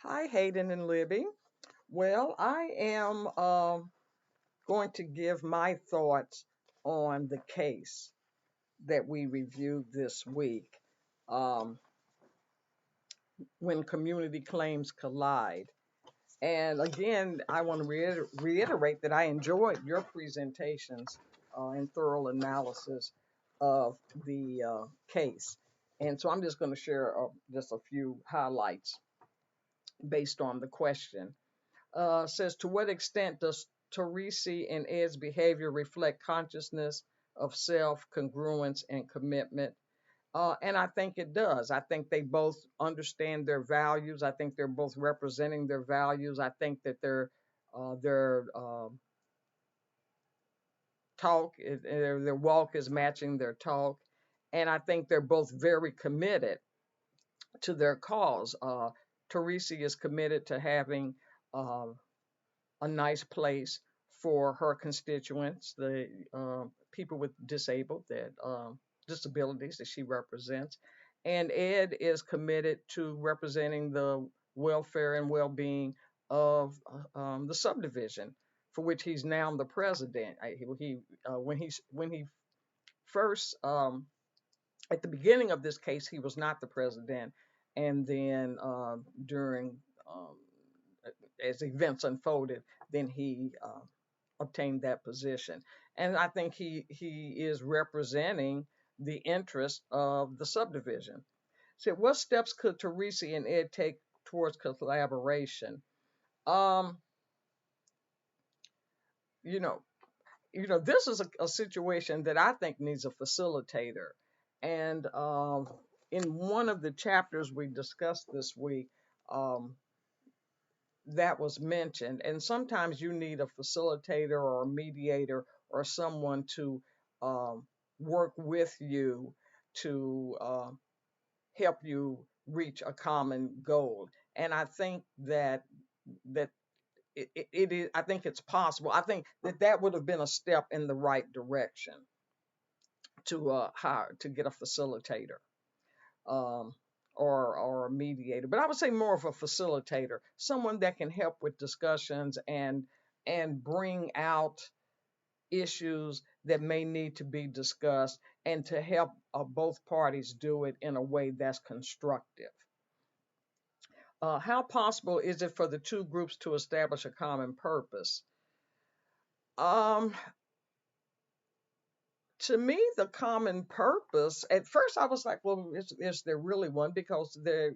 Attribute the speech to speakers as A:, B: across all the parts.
A: Hi, Hayden and Libby. Well, I am going to give my thoughts on the case that we reviewed this week um, when community claims collide. And again, I want to reiterate that I enjoyed your presentations and thorough analysis of the case. And so I'm just going to share just a few highlights based on the question. Says, to what extent does Teresi and Ed's behavior reflect consciousness of self, congruence, and commitment? And I think it does. I think they both understand their values. I think they're both representing their values. I think that their their walk is matching their talk, and I think they're both very committed to their cause. Teresi is committed to having uh, a nice place for her constituents, the people with disabilities that she represents. And Ed is committed to representing the welfare and well-being of the subdivision, for which he's now the president. When he first at the beginning of this case, he was not the president, and then during as events unfolded, then he obtained that position. And I think he is representing the interest of the subdivision. So, what steps could Teresi and Ed take towards collaboration? Um, you know, this is a situation that I think needs a facilitator. And in one of the chapters we discussed this week, um, that was mentioned. And sometimes you need a facilitator or a mediator or someone to um, work with you to help you reach a common goal. And I think that it is. I think it's possible. I think that would have been a step in the right direction to hire to get a facilitator. Um, or a mediator, but I would say more of a facilitator, someone that can help with discussions and bring out issues that may need to be discussed and to help both parties do it in a way that's constructive. How possible is it for the two groups to establish a common purpose? Um, to me, the common purpose, at first I was like, well, is there really one? Because they're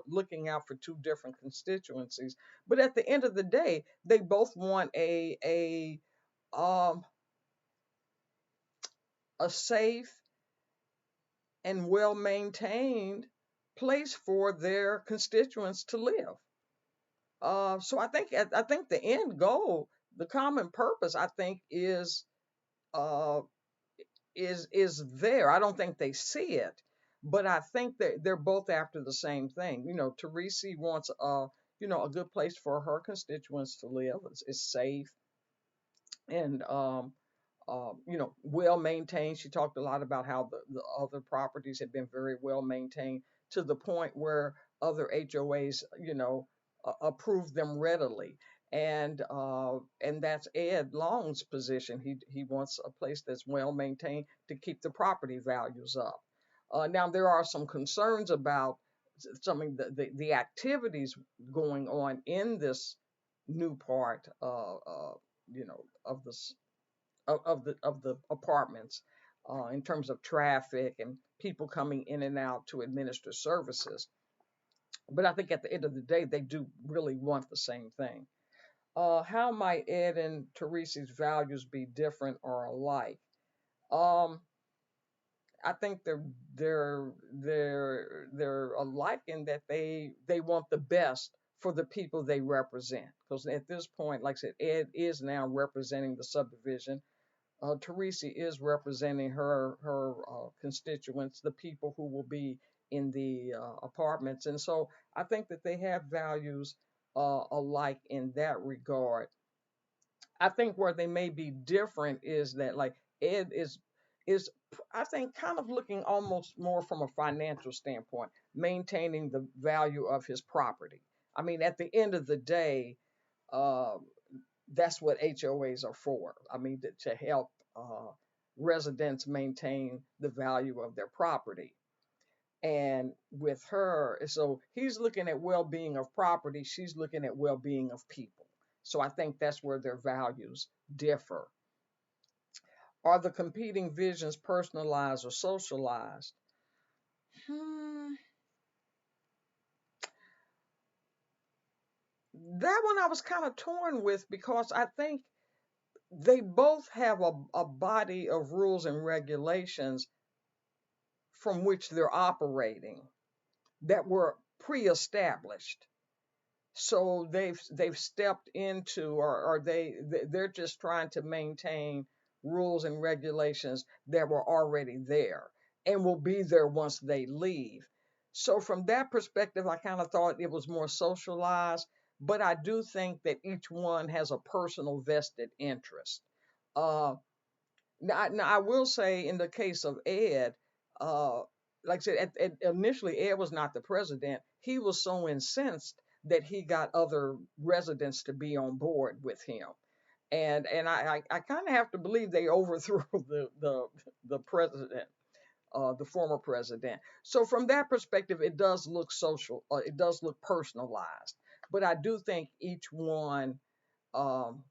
A: looking out for two different constituencies. But at the end of the day, they both want um, a safe and well maintained place for their constituents to live. So I think the end goal, the common purpose, I think uh, is there. I don't think they see it, but I think that they're both after the same thing. Teresi wants a good place for her constituents to live. It's safe and well maintained. She talked a lot about how the other properties had been very well maintained to the point where other HOAs, approve them readily. And that's Ed Long's position. He wants a place that's well maintained to keep the property values up. Now there are some concerns about some of the activities going on in this new part, of the of the apartments, in terms of traffic and people coming in and out to administer services. But I think at the end of the day, they do really want the same thing. How might Ed and Teresi's values be different or alike? Um, I think they're alike in that they want the best for the people they represent. Because at this point, like I said, Ed is now representing the subdivision. Teresi is representing her constituents, the people who will be in the apartments, and so I think that they have values alike in that regard. I think where they may be different is that, like, Ed is I think kind of looking almost more from a financial standpoint, maintaining the value of his property. I mean, at the end of the day, uh, that's what HOAs are for. I mean, to help residents maintain the value of their property. And with her, so he's looking at well-being of property, she's looking at well-being of people. So I think that's where their values differ. Are the competing visions personalized or socialized? Hmm, that one I was kind of torn with because I think they both have a body of rules and regulations from which they're operating that were pre-established. So they've stepped into, or they're just trying to maintain rules and regulations that were already there and will be there once they leave. So from that perspective, I kind of thought it was more socialized, but I do think that each one has a personal vested interest. uh now, I will say, in the case of Ed, uh, like I said, initially Ed was not the president. He was so incensed that he got other residents to be on board with him, and I kind of have to believe they overthrew the president, the former president. So from that perspective, it does look social. It does look personalized, but I do think each one um,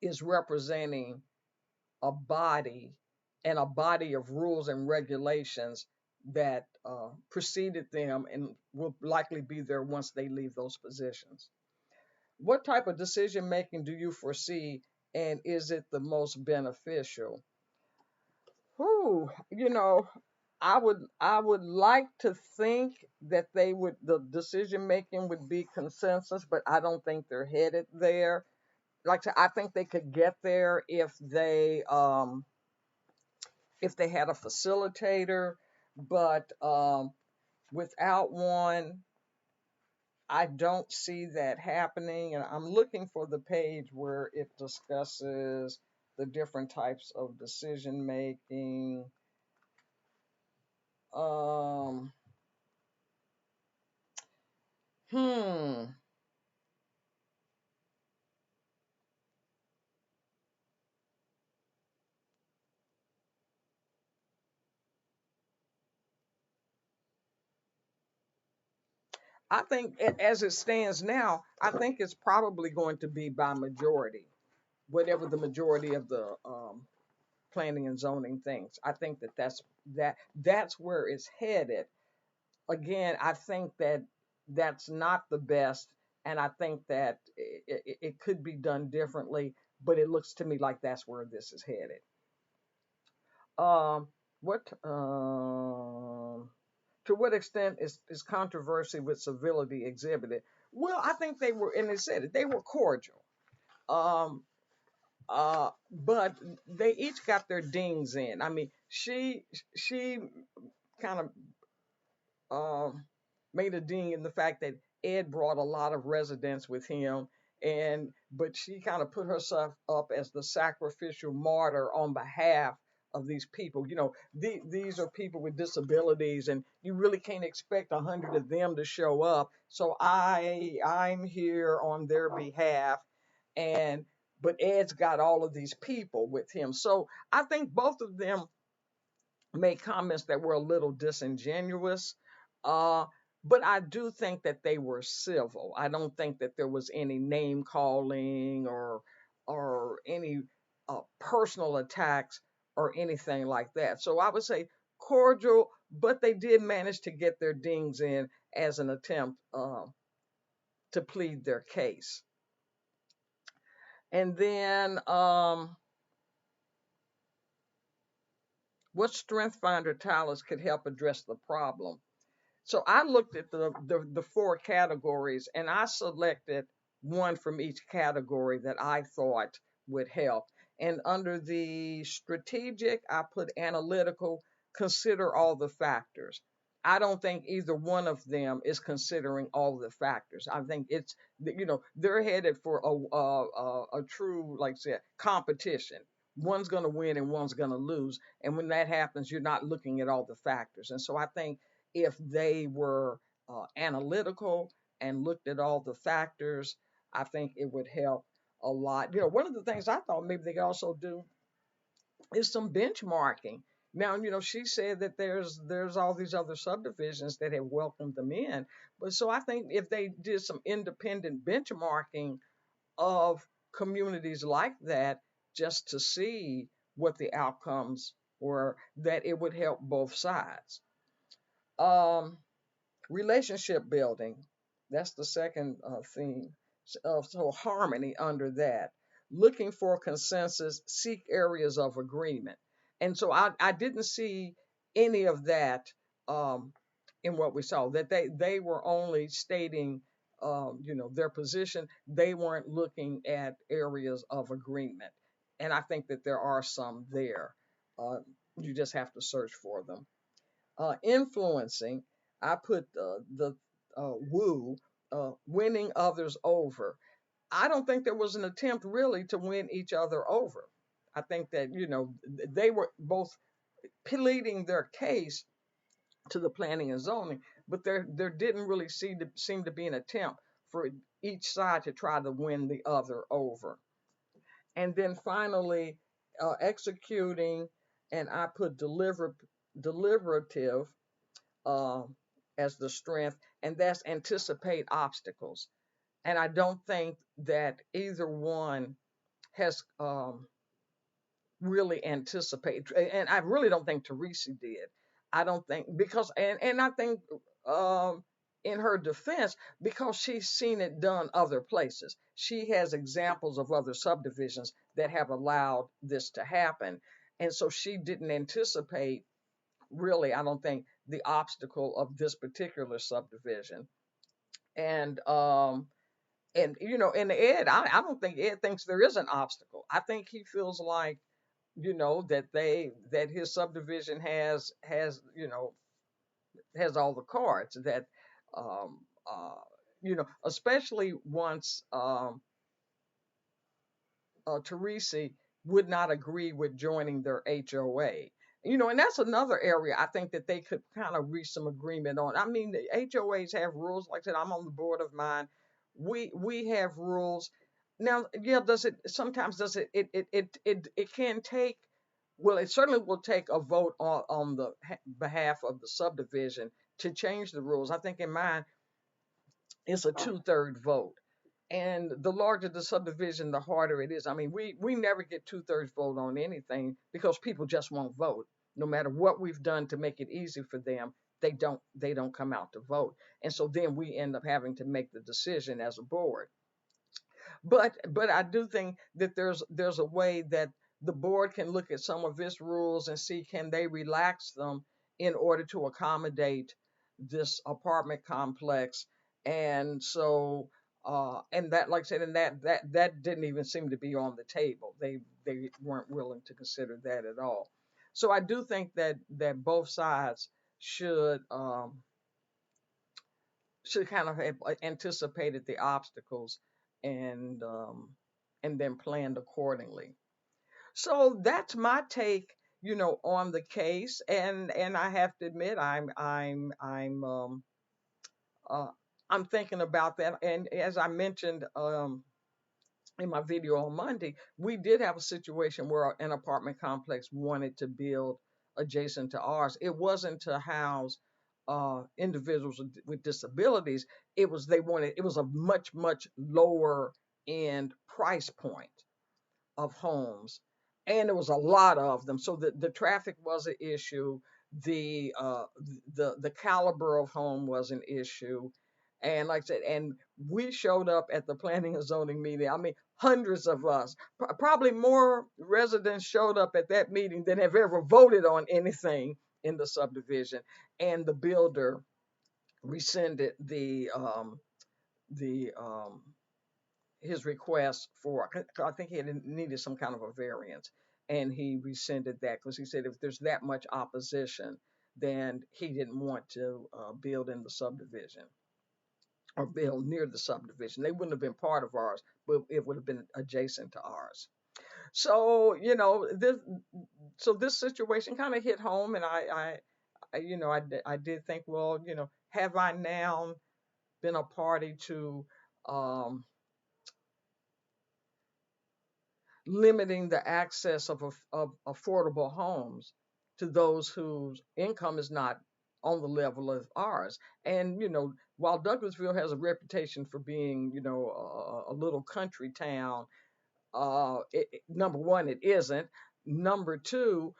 A: is representing a body and a body of rules and regulations that preceded them and will likely be there once they leave those positions. What type of decision making do you foresee, and is it the most beneficial? Whew, I would like to think that the decision making would be consensus, but I don't think they're headed there. Like I said, I think they could get there if they had a facilitator, but without one, I don't see that happening. And I'm looking for the page where it discusses the different types of decision making. Um, hmm. I think as it stands now, I think it's probably going to be by majority, whatever the majority of the planning and zoning thinks. I think that's where it's headed. Again, I think that that's not the best, and I think that it could be done differently, but it looks to me like that's where this is headed. Um, what to what extent is controversy with civility exhibited? Well, I think they were, and they said it, they were cordial. Um, but they each got their dings in. I mean, she kind of um, made a ding in the fact that Ed brought a lot of residents with him, and but she kind of put herself up as the sacrificial martyr on behalf of these people. These are people with disabilities, and you really can't expect 100 of them to show up. So I'm here on their behalf, and but Ed's got all of these people with him. So I think both of them made comments that were a little disingenuous. Uh, but I do think that they were civil. I don't think that there was any name calling or any personal attacks or anything like that. So I would say cordial, but they did manage to get their dings in as an attempt to plead their case. And then, what strength finder talents could help address the problem? So I looked at the four categories and I selected one from each category that I thought would help. And under the strategic, I put analytical, consider all the factors. I don't think either one of them is considering all the factors. I think they're headed for a true, like I said, competition. One's going to win and one's going to lose. And when that happens, you're not looking at all the factors. And so I think if they were analytical and looked at all the factors, I think it would help a lot. One of the things I thought maybe they could also do is some benchmarking. Now, she said that there's all these other subdivisions that have welcomed them in, but so I think if they did some independent benchmarking of communities like that, just to see what the outcomes were, that it would help both sides. Um, Relationship building, that's the second theme. So harmony under that, looking for consensus, seek areas of agreement. And so I didn't see any of that um, in what we saw, that they were only stating their position. They weren't looking at areas of agreement. And I think that there are some there. uh, you just have to search for them. Influencing, I put the woo, winning others over. I don't think there was an attempt really to win each other over. I think that, they were both pleading their case to the planning and zoning, but there didn't really seem to be an attempt for each side to try to win the other over. And then finally, executing, and I put deliberative uh, as the strength, and that's anticipate obstacles. And I don't think that either one has really anticipated, and I really don't think Teresa did. I don't think, because, and I think um, in her defense, because she's seen it done other places. She has examples of other subdivisions that have allowed this to happen, and so she didn't anticipate, really, I don't think, the obstacle of this particular subdivision. And and Ed, I don't think Ed thinks there is an obstacle. I think he feels like, that his subdivision has all the cards, that um especially once Teresi would not agree with joining their HOA. And that's another area I think that they could kind of reach some agreement on. I mean, the HOAs have rules. Like I said, I'm on the board of mine. We have rules. Now, yeah, does it can take, well, it certainly will take a vote on the behalf of the subdivision to change the rules. I think in mine it's a two-third vote. And the larger the subdivision, the harder it is. I mean, we never get two-thirds vote on anything because people just won't vote. No matter what we've done to make it easy for them, they don't come out to vote. And so then we end up having to make the decision as a board. But I do think that there's a way that the board can look at some of its rules and see, can they relax them in order to accommodate this apartment complex. And so and that, like I said, and that didn't even seem to be on the table. They weren't willing to consider that at all. So I do think that both sides should kind of have anticipated the obstacles, and then planned accordingly. So that's my take, on the case. And I have to admit, uh, I'm thinking about that. And as I mentioned in my video on Monday, we did have a situation where an apartment complex wanted to build adjacent to ours. It wasn't to house individuals with disabilities. It was a much, much lower end price point of homes, and there was a lot of them. So the traffic was an issue. The caliber of home was an issue. And like I said, and we showed up at the planning and zoning meeting. I mean, hundreds of us, probably more residents showed up at that meeting than have ever voted on anything in the subdivision. And the builder rescinded the his request for, I think he had needed some kind of a variance, and he rescinded that because he said if there's that much opposition, then he didn't want to build in the subdivision or build near the subdivision. They wouldn't have been part of ours, but it would have been adjacent to ours. So this situation kind of hit home, and I did think, well, have I now been a party to um, limiting the access of affordable homes to those whose income is not on the level of ours. And, while Douglasville has a reputation for being, a little country town, number one, it isn't. Number two,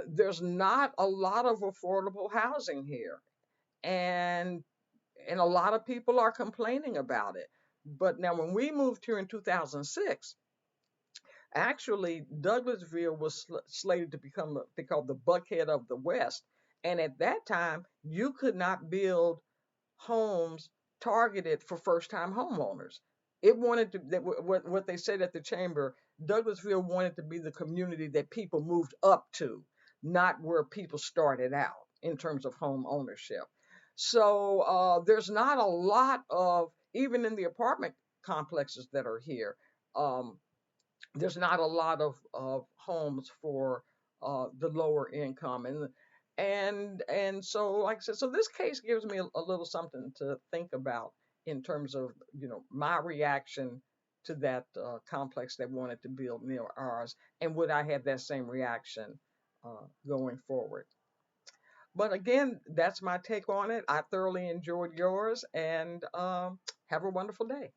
A: there's not a lot of affordable housing here. And and a lot of people are complaining about it. But now when we moved here in 2006, actually, Douglasville was slated to be called the Buckhead of the West. And at that time, you could not build homes targeted for first-time homeowners. It wanted to, what they said at the chamber, Douglasville wanted to be the community that people moved up to, not where people started out in terms of home ownership. So there's not a lot of, even in the apartment complexes that are here, um, there's not a lot of homes for the lower income, and so, like I said, so this case gives me a little something to think about in terms of my reaction to that complex that wanted to build near ours, and would I have that same reaction going forward. But again, that's my take on it. I thoroughly enjoyed yours, and have a wonderful day.